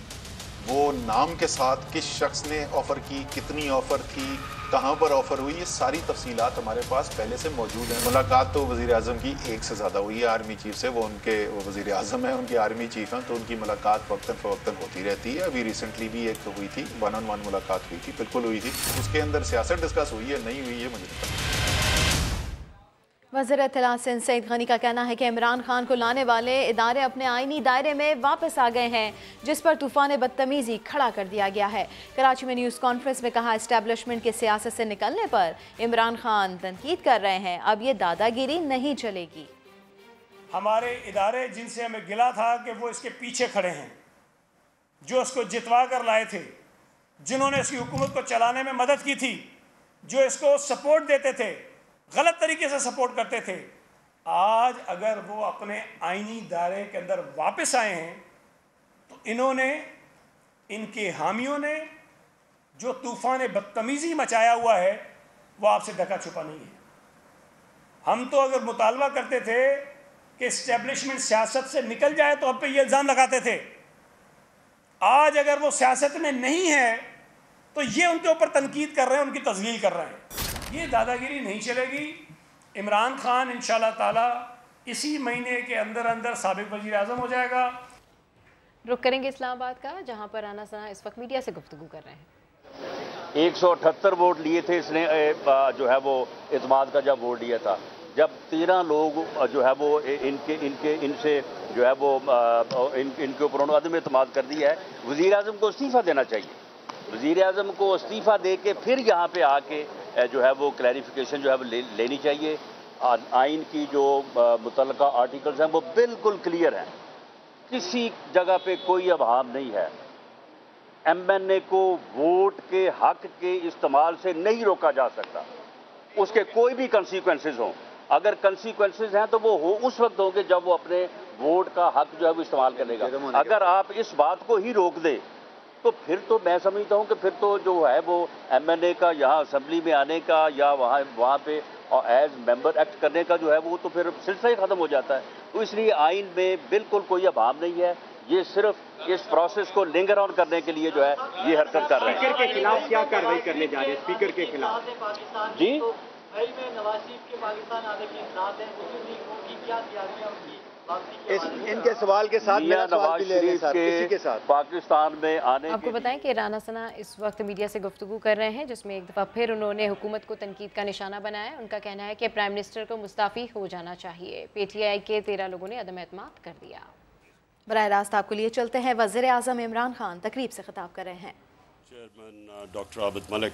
وہ نام کے ساتھ کس شخص نے آفر کی, کتنی آفر تھی, کہاں پر آفر ہوئی, یہ ساری تفصیلات ہمارے پاس پہلے سے موجود ہیں. ملاقات تو وزیر اعظم کی 1 سے زیادہ ہوئی ہے آرمی چیف سے. وہ وزیر اعظم ہیں, ان کے آرمی چیف ہیں, تو ان کی ملاقات وقتاً فوقتاً ہوتی رہتی ہے. ابھی ریسنٹلی بھی ایک ہوئی تھی, 1-on-1 ملاقات ہوئی تھی, بالکل ہوئی تھی. اس کے اندر سیاست ڈسکس ہوئی ہے نہیں ہوئی ہے مجھے پتہ. وزیر اطلاع سندھ سعید غنی کا کہنا ہے کہ عمران خان کو لانے والے ادارے اپنے آئینی دائرے میں واپس آ گئے ہیں, جس پر طوفان بدتمیزی کھڑا کر دیا گیا ہے. کراچی میں نیوز کانفرنس میں کہا اسٹیبلشمنٹ کے سیاست سے نکلنے پر عمران خان تنقید کر رہے ہیں, اب یہ دادا گیری نہیں چلے گی. ہمارے ادارے جن سے ہمیں گلا تھا کہ وہ اس کے پیچھے کھڑے ہیں, جو اس کو جتوا کر لائے تھے, جنہوں نے اس کی حکومت کو چلانے میں مدد کی تھی, جو اس کو سپورٹ دیتے تھے, غلط طریقے سے سپورٹ کرتے تھے, آج اگر وہ اپنے آئینی دائرے کے اندر واپس آئے ہیں تو انہوں نے, ان کے حامیوں نے جو طوفان بدتمیزی مچایا ہوا ہے وہ آپ سے ڈھکا چھپا نہیں ہے. ہم تو اگر مطالبہ کرتے تھے کہ اسٹیبلشمنٹ سیاست سے نکل جائے تو اب پہ یہ الزام لگاتے تھے. آج اگر وہ سیاست میں نہیں ہے تو یہ ان کے اوپر تنقید کر رہے ہیں, ان کی تذلیل کر رہے ہیں. یہ دادا گیری نہیں چلے گی. عمران خان انشاءاللہ تعالی اسی مہینے کے اندر اندر سابق وزیر اعظم ہو جائے گا. رخ کریں گے اسلام آباد کا, جہاں پر رانا ثنا اس وقت میڈیا سے گفتگو کر رہے ہیں. 178 ووٹ لیے تھے اس نے, جو ہے وہ اعتماد کا جب ووٹ لیا تھا, جب 13 لوگ جو ہے وہ ان سے جو ہے وہ ان کے اوپر انہوں نے عدم اعتماد کر دیا ہے. وزیر اعظم کو استعفیٰ دینا چاہیے. وزیر اعظم کو استعفیٰ دے کے پھر یہاں پہ آ کے جو ہے وہ کلیریفیکیشن جو ہے وہ لینی چاہیے. آئین کی جو متعلقہ آرٹیکلز ہیں وہ بالکل کلیئر ہیں, کسی جگہ پہ کوئی ابہام نہیں ہے. ایم این اے کو ووٹ کے حق کے استعمال سے نہیں روکا جا سکتا, اس کے کوئی بھی کنسیکوینسز ہوں. اگر کنسیکوینسز ہیں تو وہ اس وقت ہوں گے جب وہ اپنے ووٹ کا حق جو ہے وہ استعمال کرے گا. اگر آپ اس بات کو ہی روک دیں تو پھر تو میں سمجھتا ہوں کہ پھر تو جو ہے وہ ایم این اے کا یہاں اسمبلی میں آنے کا یا وہاں پہ ایز ممبر ایکٹ کرنے کا جو ہے وہ تو پھر سلسلہ ہی ختم ہو جاتا ہے. تو اس لیے آئین میں بالکل کوئی ابہام نہیں ہے. یہ صرف اس پروسیس کو لنگر آن کرنے کے لیے جو ہے یہ حرکت کر رہے ہیں. اسپیکر کے خلاف کیا کارروائی کرنے جا رہے ہیں؟ اسپیکر کے خلاف جی نواز شریف کے پاکستان آنے کی اطلاعات ہیں, کی کیا تیاریاں ہوں گی؟ ان کے سوال کے ساتھ نواز شریف کے پاکستان میں آنے. آپ کو بتائیں کہ رانا ثنا اس وقت میڈیا سے گفتگو کر رہے ہیں, جس میں ایک دفعہ پھر انہوں نے حکومت کو تنقید کا نشانہ بنایا. ان کا کہنا ہے کہ پرائم منسٹر کو مستعفی ہو جانا چاہیے. پی ٹی آئی کے 13 لوگوں نے عدم اعتماد کر دیا. براہ راست آپ کو لیے چلتے ہیں. وزیر اعظم عمران خان تقریب سے خطاب کر رہے ہیں. چیئرمین ڈاکٹر عابد ملک,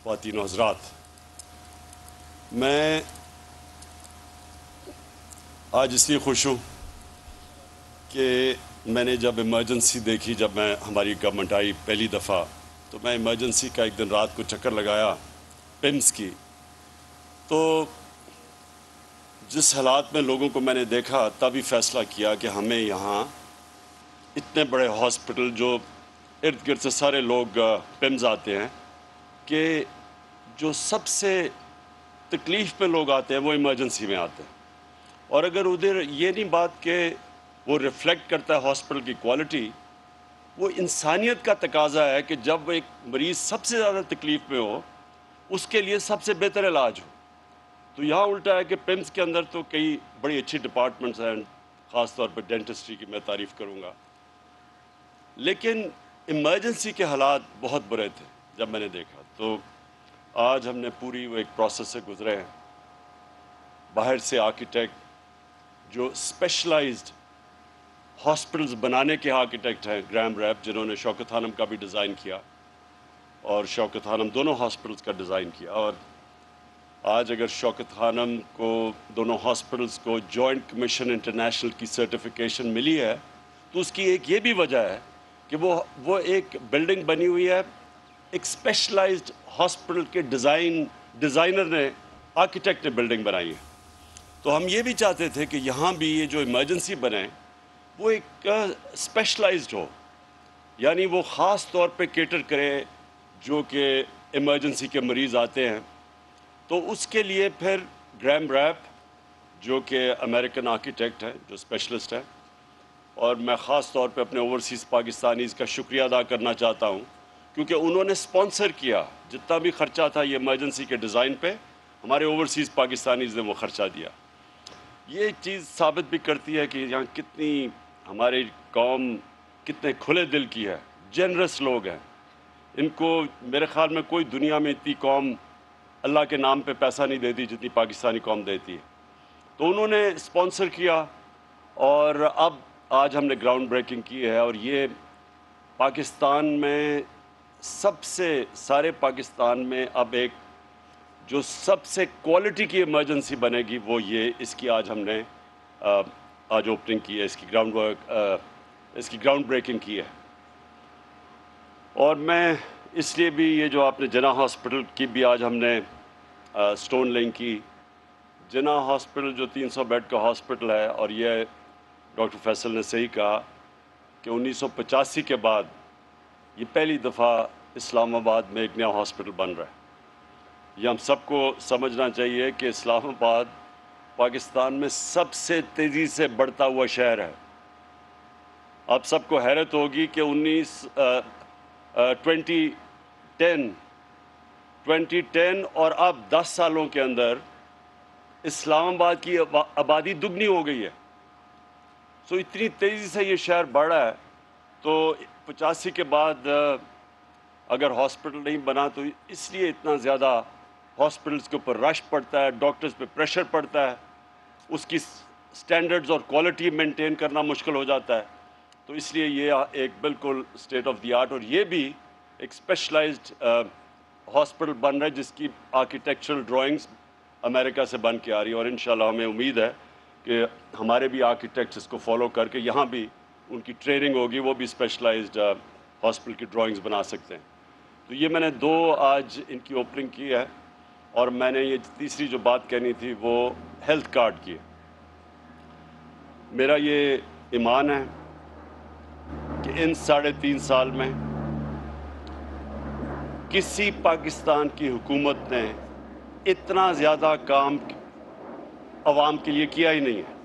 خواتین و حضرات, میں آج اس لیے خوش ہوں کہ میں نے جب ایمرجنسی دیکھی, جب ہماری گورنمنٹ آئی پہلی دفعہ, تو میں ایمرجنسی کا ایک دن رات کو چکر لگایا پمس کی, تو جس حالات میں لوگوں کو میں نے دیکھا تبھی فیصلہ کیا کہ ہمیں یہاں اتنے بڑے ہاسپٹل جو ارد گرد سے سارے لوگ پمز آتے ہیں, کہ جو سب سے تکلیف میں لوگ آتے ہیں وہ ایمرجنسی میں آتے ہیں. اور اگر ادھر یہ نہیں بات کہ وہ ریفلیکٹ کرتا ہے ہاسپٹل کی کوالٹی, وہ انسانیت کا تقاضا ہے کہ جب ایک مریض سب سے زیادہ تکلیف میں ہو اس کے لیے سب سے بہتر علاج ہو. تو یہاں الٹا ہے کہ پمس کے اندر تو کئی بڑی اچھی ڈپارٹمنٹس ہیں, خاص طور پہ ڈینٹسٹری کی میں تعریف کروں گا, لیکن ایمرجنسی کے حالات بہت برے تھے. جب میں نے دیکھا تو آج ہم نے پوری وہ ایک پروسیس سے گزرے ہیں. باہر سے آرکیٹیکٹ جو اسپیشلائزڈ ہاسپٹلز بنانے کے آرکیٹیکٹ ہیں, گرام ریپ, جنہوں نے شوکت خانم کا بھی ڈیزائن کیا اور شوکت خانم دونوں ہاسپٹلز کا ڈیزائن کیا, اور आज अगर शौकत खानम को दोनों हॉस्पिटल्स को जॉइंट कमीशन इंटरनेशनल की सर्टिफिकेशन मिली है तो उसकी एक ये भी वजह है कि वो एक बिल्डिंग बनी हुई है, एक स्पेशलाइज्ड हॉस्पिटल के डिज़ाइनर ने, आर्किटेक्ट ने बिल्डिंग बनाई है। तो हम ये भी चाहते थे कि यहाँ भी ये जो इमरजेंसी बने वो एक स्पेशलाइज्ड हो, यानी वो ख़ास तौर पे केटर करे जो कि इमरजेंसी के मरीज़ आते हैं। तो उसके लिए फिर ग्रैम रैप जो कि अमेरिकन आर्किटेक्ट है, जो स्पेशलिस्ट है, और मैं ख़ास तौर पे अपने ओवरसीज़ पाकिस्तानीज़ का शुक्रिया अदा करना चाहता हूँ क्योंकि उन्होंने स्पॉन्सर किया, जितना भी ख़र्चा था ये इमरजेंसी के डिज़ाइन पे हमारे ओवरसीज़ पाकिस्तानीज़ ने वो ख़र्चा दिया। ये चीज़ साबित भी करती है कि यहाँ कितनी हमारी कौम कितने खुले दिल की है, जनरस लोग हैं। इनको मेरे ख़्याल में कोई दुनिया में इतनी कौम अल्लाह के नाम पे पैसा नहीं देती जितनी पाकिस्तानी कौम देती है। तो उन्होंने स्पॉन्सर किया और अब आज हमने ग्राउंड ब्रेकिंग की है और ये पाकिस्तान में सारे पाकिस्तान में अब एक जो सबसे क्वालिटी की इमरजेंसी बनेगी वो ये, इसकी आज हमने आज ओपनिंग की है, इसकी ग्राउंड ब्रेकिंग की है। और मैं इसलिए भी ये जो आपने जना हॉस्पिटल की भी आज हमने स्टोन लेइंग की। जना हॉस्पिटल जो 300 बेड का हॉस्पिटल है और ये डॉक्टर फैसल ने सही कहा कि 1985 के बाद ये पहली दफ़ा इस्लामाबाद में एक नया हॉस्पिटल बन रहा है। ये हम सबको समझना चाहिए कि इस्लामाबाद पाकिस्तान में सबसे तेज़ी से बढ़ता हुआ शहर है। आप सबको हैरत होगी कि 2010 और अब 10 सालों के अंदर इस्लामाबाद की आबादी दुगनी हो गई है। सो इतनी तेज़ी से ये शहर बढ़ा है। तो 85 के बाद अगर हॉस्पिटल नहीं बना तो इसलिए इतना ज़्यादा हॉस्पिटल्स के ऊपर रश पड़ता है, डॉक्टर्स पे प्रेशर पड़ता है, उसकी स्टैंडर्ड्स और क्वालिटी मेंटेन करना मुश्किल हो जाता है। तो इसलिए ये एक बिल्कुल स्टेट ऑफ द आर्ट और ये भी एक स्पेशलाइज्ड हॉस्पिटल बन रहा है जिसकी आर्किटेक्चरल ड्राइंग्स अमेरिका से बन के आ रही है और इंशाल्लाह हमें उम्मीद है कि हमारे भी आर्किटेक्ट्स इसको फॉलो करके यहाँ भी उनकी ट्रेनिंग होगी, वो भी स्पेशलाइज्ड हॉस्पिटल की ड्राइंग्स बना सकते हैं। तो ये मैंने 2 आज इनकी ओपनिंग की है और मैंने ये तीसरी जो बात कहनी थी वो हेल्थ कार्ड की है। मेरा ये ईमान है कि इन 3.5 साल में किसी पाकिस्तान की हुकूमत ने इतना ज़्यादा काम आवाम के लिए किया ही नहीं है।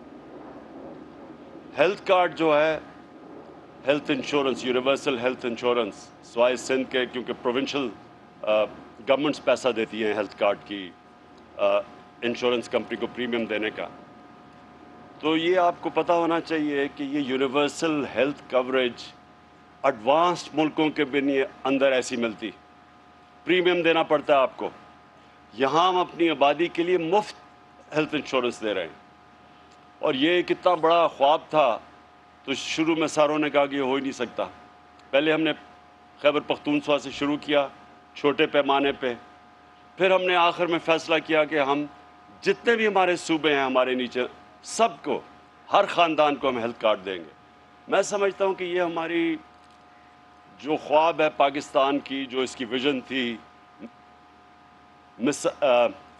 हेल्थ कार्ड जो है, health insurance, universal health insurance, सवाए सिंध के क्योंकि प्रोविंशियल गवर्नमेंट्स पैसा देती हैं हेल्थ कार्ड की इंश्योरेंस कंपनी को प्रीमियम देने का। तो ये आपको पता होना चाहिए कि ये यूनिवर्सल हेल्थ कवरेज एडवांस्ड मुल्कों के भी नहीं अंदर ऐसी मिलती, प्रीमियम देना पड़ता है आपको। यहाँ हम अपनी आबादी के लिए मुफ्त हेल्थ इंश्योरेंस दे रहे हैं और ये कितना बड़ा ख्वाब था। तो शुरू में सारों ने कहा कि ये हो ही नहीं सकता। पहले हमने खैबर पख्तूनख्वा से शुरू किया छोटे पैमाने पे, फिर हमने आखिर में फ़ैसला किया कि हम जितने भी हमारे सूबे हैं हमारे नीचे सबको, हर ख़ानदान को हम हेल्थ कार्ड देंगे। मैं समझता हूँ कि ये हमारी जो ख्वाब है पाकिस्तान की, जो इसकी विज़न थी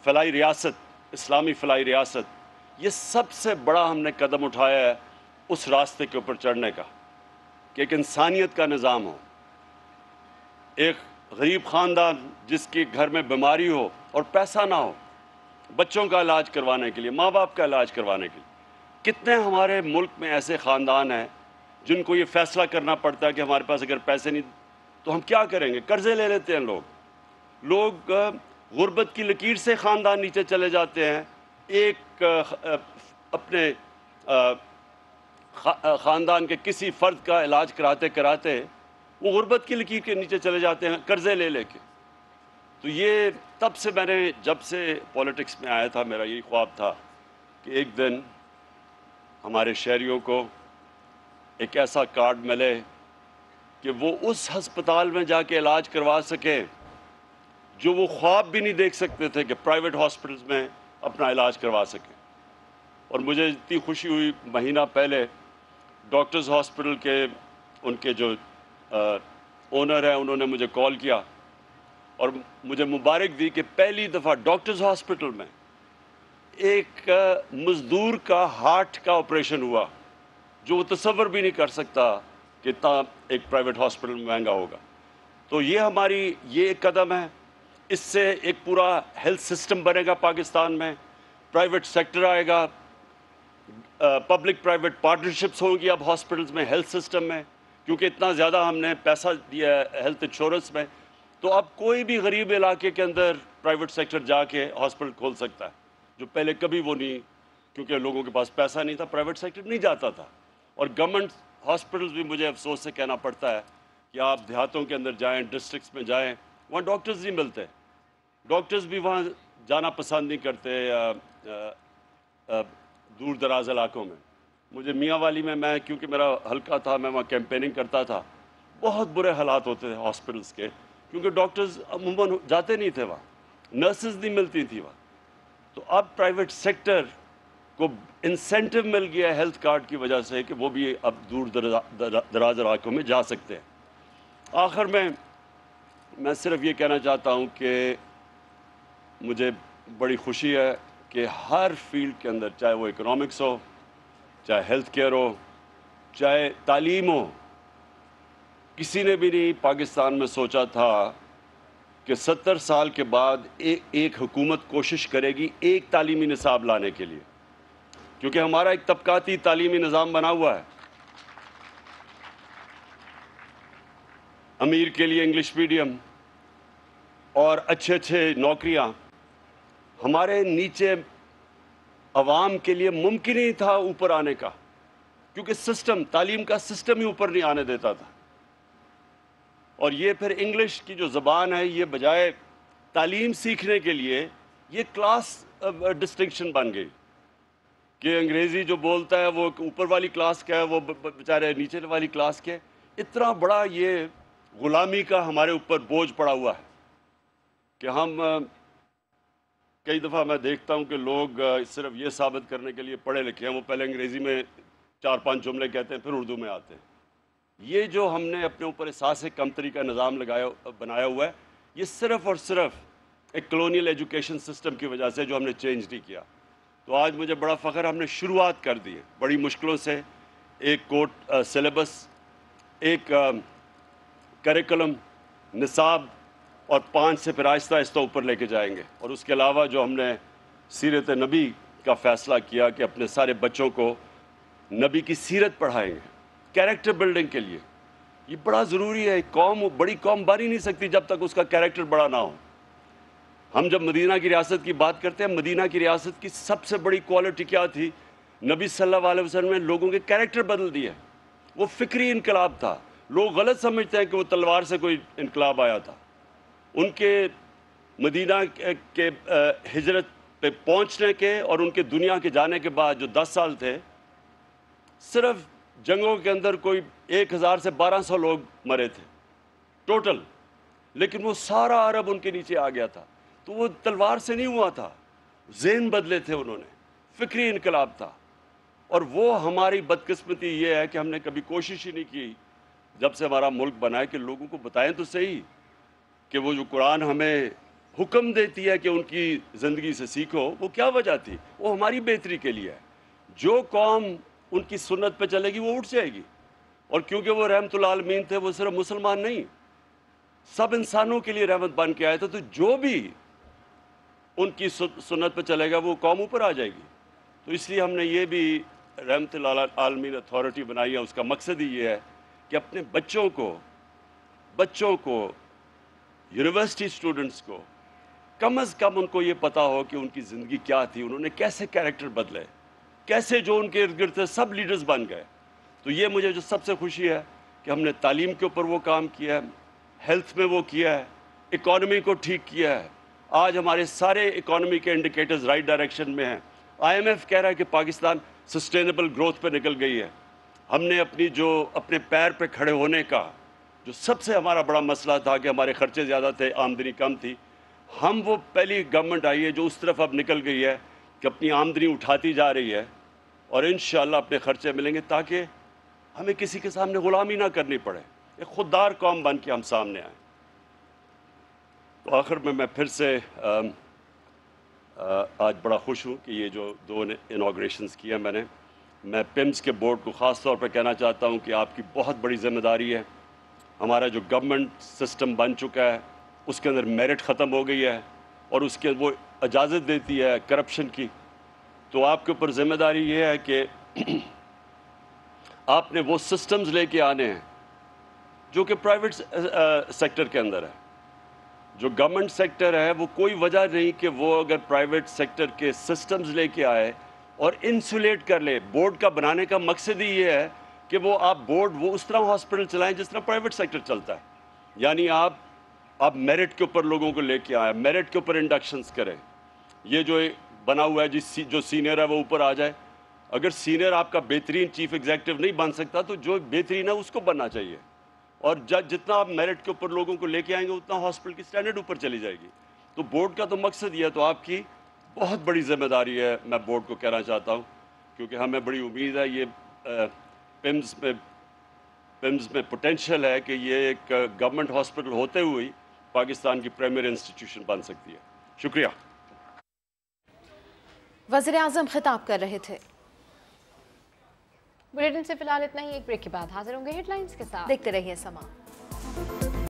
फलाई रियासत, इस्लामी फलाई रियासत, ये सबसे बड़ा हमने कदम उठाया है उस रास्ते के ऊपर चढ़ने का कि एक इंसानियत का निज़ाम हो। एक गरीब ख़ानदान जिसके घर में बीमारी हो और पैसा ना हो बच्चों का इलाज करवाने के लिए, माँ बाप का इलाज करवाने के लिए। कितने हमारे मुल्क में ऐसे ख़ानदान हैं जिनको ये फ़ैसला करना पड़ता है कि हमारे पास अगर पैसे नहीं तो हम क्या करेंगे, कर्ज़े ले लेते हैं लोग गुर्बत की लकीर से ख़ानदान नीचे चले जाते हैं। एक अपने ख़ानदान के किसी फ़र्द का इलाज कराते कराते वो गुर्बत की लकीर के नीचे चले जाते हैं कर्ज़े ले लेके। तो ये तब से मैंने जब से पॉलिटिक्स में आया था मेरा यही ख्वाब था कि एक दिन हमारे शहरियों को एक ऐसा कार्ड मिले कि वो उस हस्पताल में जाके इलाज करवा सकें جو وہ خواب بھی نہیں دیکھ سکتے تھے کہ پرائیویٹ ہاسپٹلز میں اپنا علاج کروا سکیں. اور مجھے اتنی خوشی ہوئی، مہینہ پہلے ڈاکٹرز ہاسپٹل کے ان کے جو اونر ہیں انہوں نے مجھے کال کیا اور مجھے مبارک دی کہ پہلی دفعہ ڈاکٹرز ہاسپٹل میں ایک مزدور کا ہارٹ کا آپریشن ہوا جو وہ تصور بھی نہیں کر سکتا کہ اتنا ایک پرائیویٹ ہاسپٹل میں مہنگا ہوگا. تو یہ ایک قدم ہے. اس سے ایک پورا ہیلتھ سسٹم بنے گا پاکستان میں، پرائیویٹ سیکٹر آئے گا، پبلک پرائیویٹ پارٹنرشپس ہوں گی اب ہاسپٹلز میں، ہیلتھ سسٹم میں، کیونکہ اتنا زیادہ ہم نے پیسہ دیا ہے ہیلتھ انشورنس میں. تو اب کوئی بھی غریب علاقے کے اندر پرائیویٹ سیکٹر جا کے ہاسپٹل کھول سکتا ہے، جو پہلے کبھی وہ نہیں، کیونکہ لوگوں کے پاس پیسہ نہیں تھا، پرائیویٹ سیکٹر نہیں جاتا تھا. اور گورنمنٹ ہاسپٹلز بھی مجھے افسوس سے کہنا پڑتا ہے کہ آپ دیہاتوں کے اندر جائیں، ڈسٹرکٹس میں جائیں، وہاں ڈاکٹرز نہیں ملتے. ڈاکٹرز بھی وہاں جانا پسند نہیں کرتے دور دراز علاقوں میں. مجھے میاں والی میں کیونکہ میرا حلقہ تھا، میں وہاں کیمپیننگ کرتا تھا، بہت برے حالات ہوتے تھے ہاسپٹلز کے، کیونکہ ڈاکٹرز عموماً جاتے نہیں تھے وہاں، نرسز نہیں ملتی تھی وہاں. تو اب پرائیویٹ سیکٹر کو انسینٹیو مل گیا ہیلتھ کارڈ کی وجہ سے کہ وہ بھی اب دور دراز علاقوں میں جا سکتے ہیں. آخر میں صرف یہ کہنا چاہتا ہوں کہ مجھے بڑی خوشی ہے کہ ہر فیلڈ کے اندر، چاہے وہ اکنامکس ہو، چاہے ہیلتھ کیئر ہو، چاہے تعلیم ہو، کسی نے بھی نہیں پاکستان میں سوچا تھا کہ 70 سال کے بعد ایک حکومت کوشش کرے گی ایک تعلیمی نصاب لانے کے لیے، کیونکہ ہمارا ایک طبقاتی تعلیمی نظام بنا ہوا ہے. امیر کے لیے انگلش میڈیم اور اچھے نوکریاں، ہمارے نیچے عوام کے لیے ممکن ہی تھا اوپر آنے کا، کیونکہ تعلیم کا سسٹم ہی اوپر نہیں آنے دیتا تھا. اور یہ پھر انگلش کی جو زبان ہے، یہ بجائے تعلیم سیکھنے کے لیے یہ کلاس ڈسٹنکشن بن گئی کہ انگریزی جو بولتا ہے وہ اوپر والی کلاس کا ہے، وہ بیچارے نیچے والی کلاس کے. اتنا بڑا یہ غلامی کا ہمارے اوپر بوجھ پڑا ہوا ہے کہ ہم کئی دفعہ میں دیکھتا ہوں کہ لوگ صرف یہ ثابت کرنے کے لیے پڑھے لکھے ہیں، وہ پہلے انگریزی میں 4-5 جملے کہتے ہیں، پھر اردو میں آتے ہیں. یہ جو ہم نے اپنے اوپر احساس کمتری کا نظام بنایا ہوا ہے، یہ صرف اور صرف ایک کلونیل ایجوکیشن سسٹم کی وجہ سے، جو ہم نے چینج نہیں کیا. تو آج مجھے بڑا فخر، ہم نے شروعات کر دی ہے بڑی مشکلوں سے. ایک سلیبس، ایک کریکولم، نصاب، اور 5 سے پھر آہستہ آہستہ اوپر لے کے جائیں گے. اور اس کے علاوہ جو ہم نے سیرت نبی کا فیصلہ کیا کہ اپنے سارے بچوں کو نبی کی سیرت پڑھائیں گے کیریکٹر بلڈنگ کے لیے. یہ بڑا ضروری ہے. بڑی قوم بن ہی نہیں سکتی جب تک اس کا کیریکٹر بڑا نہ ہو. ہم جب مدینہ کی ریاست کی بات کرتے ہیں، مدینہ کی ریاست کی سب سے بڑی کوالٹی کیا تھی؟ نبی صلی اللہ علیہ وسلم نے لوگوں کے کیریکٹر بدل دیے. وہ فکری انقلاب تھا. لوگ غلط سمجھتے ہیں کہ وہ تلوار سے کوئی انقلاب آیا تھا. ان کے مدینہ کے ہجرت پہ پہنچنے کے اور ان کے دنیا کے جانے کے بعد جو 10 سال تھے، صرف جنگوں کے اندر کوئی 1000 سے 1200 لوگ مرے تھے ٹوٹل، لیکن وہ سارا عرب ان کے نیچے آ گیا تھا. تو وہ تلوار سے نہیں ہوا تھا، ذہن بدلے تھے انہوں نے، فکری انقلاب تھا. اور وہ ہماری بدقسمتی یہ ہے کہ ہم نے کبھی کوشش ہی نہیں کی جب سے ہمارا ملک بنا ہے کہ لوگوں کو بتائیں تو صحیح کہ وہ جو قرآن ہمیں حکم دیتی ہے کہ ان کی زندگی سے سیکھو، وہ کیا وجہ تھی؟ وہ ہماری بہتری کے لیے ہے. جو قوم ان کی سنت پہ چلے گی وہ اٹھ جائے گی. اور کیونکہ وہ رحمت العالمین تھے، وہ صرف مسلمان نہیں، سب انسانوں کے لیے رحمت بن کے آئے تھے. تو جو بھی ان کی سنت پہ چلے گا وہ قوم اوپر آ جائے گی. تو اس لیے ہم نے یہ بھی رحمت العالمین اتھارٹی بنائی ہے. اس کا مقصد ہی یہ ہے کہ اپنے بچوں کو یونیورسٹی اسٹوڈنٹس کو کم از کم ان کو یہ پتا ہو کہ ان کی زندگی کیا تھی، انہوں نے کیسے کیریکٹر بدلے، کیسے جو ان کے ارد گرد تھے سب لیڈرز بن گئے. تو یہ مجھے جو سب سے خوشی ہے کہ ہم نے تعلیم کے اوپر وہ کام کیا ہے، ہیلتھ میں وہ کیا ہے، اکانومی کو ٹھیک کیا ہے. آج ہمارے سارے اکانومی کے انڈیکیٹرز رائٹ ڈائریکشن میں ہیں. IMF کہہ رہا ہے کہ پاکستان سسٹینیبل گروتھ پہ نکل گئی ہے. ہم نے اپنے پیر پہ کھڑے ہونے کا جو سب سے ہمارا بڑا مسئلہ تھا کہ ہمارے خرچے زیادہ تھے، آمدنی کم تھی، ہم وہ پہلی گورنمنٹ آئی ہے جو اس طرف اب نکل گئی ہے کہ اپنی آمدنی اٹھاتی جا رہی ہے اور انشاءاللہ اپنے خرچے ملیں گے تاکہ ہمیں کسی کے سامنے غلامی نہ کرنی پڑے، ایک خوددار قوم بن کے ہم سامنے آئیں۔ تو آخر میں پھر سے آج بڑا خوش ہوں کہ یہ جو 2 انوگریشنز کیا میں پمز کے بورڈ کو خاص طور پہ کہنا چاہتا ہوں کہ آپ کی بہت بڑی ذمہ داری ہے۔ ہمارا جو گورنمنٹ سسٹم بن چکا ہے اس کے اندر میرٹ ختم ہو گئی ہے اور اس کے وہ اجازت دیتی ہے کرپشن کی، تو آپ کے اوپر ذمہ داری یہ ہے کہ آپ نے وہ سسٹمز لے کے آنے ہیں جو کہ پرائیویٹ سیکٹر کے اندر ہے۔ جو گورنمنٹ سیکٹر ہے وہ کوئی وجہ نہیں کہ وہ اگر پرائیویٹ سیکٹر کے سسٹمز لے کے آئے اور انسولیٹ کر لے۔ بورڈ کا بنانے کا مقصد ہی یہ ہے کہ وہ آپ بورڈ وہ اس طرح ہاسپٹل چلائیں جس طرح پرائیویٹ سیکٹر چلتا ہے، یعنی آپ میرٹ کے اوپر لوگوں کو لے کے آئیں، میرٹ کے اوپر انڈکشنز کریں۔ یہ جو بنا ہوا ہے جو سینئر ہے وہ اوپر آ جائے، اگر سینئر آپ کا بہترین چیف ایگزیکٹو نہیں بن سکتا تو جو بہترین ہے اس کو بننا چاہیے، اور جتنا آپ میرٹ کے اوپر لوگوں کو لے کے آئیں گے اتنا ہاسپٹل کی سٹینڈرڈ اوپر چلی جائے گی۔ تو بورڈ کا تو مقصد یہ ہے، تو آپ کی بہت بڑی ذمہ داری ہے، میں بورڈ کو کہنا چاہتا ہوں، کیونکہ ہمیں بڑی امید ہے یہ پمز میں پوٹینشیل ہے کہ یہ ایک گورنمنٹ ہاسپٹل ہوتے ہوئے پاکستان کی پریمیئر انسٹیٹیوشن بن سکتی ہے۔ شکریہ۔ وزیر اعظم خطاب کر رہے تھے۔ بلیٹن سے فی الحال اتنا ہی، ایک بریک کے بعد حاضر ہوں گے ہیڈ لائنز کے ساتھ، دیکھتے رہیے سما۔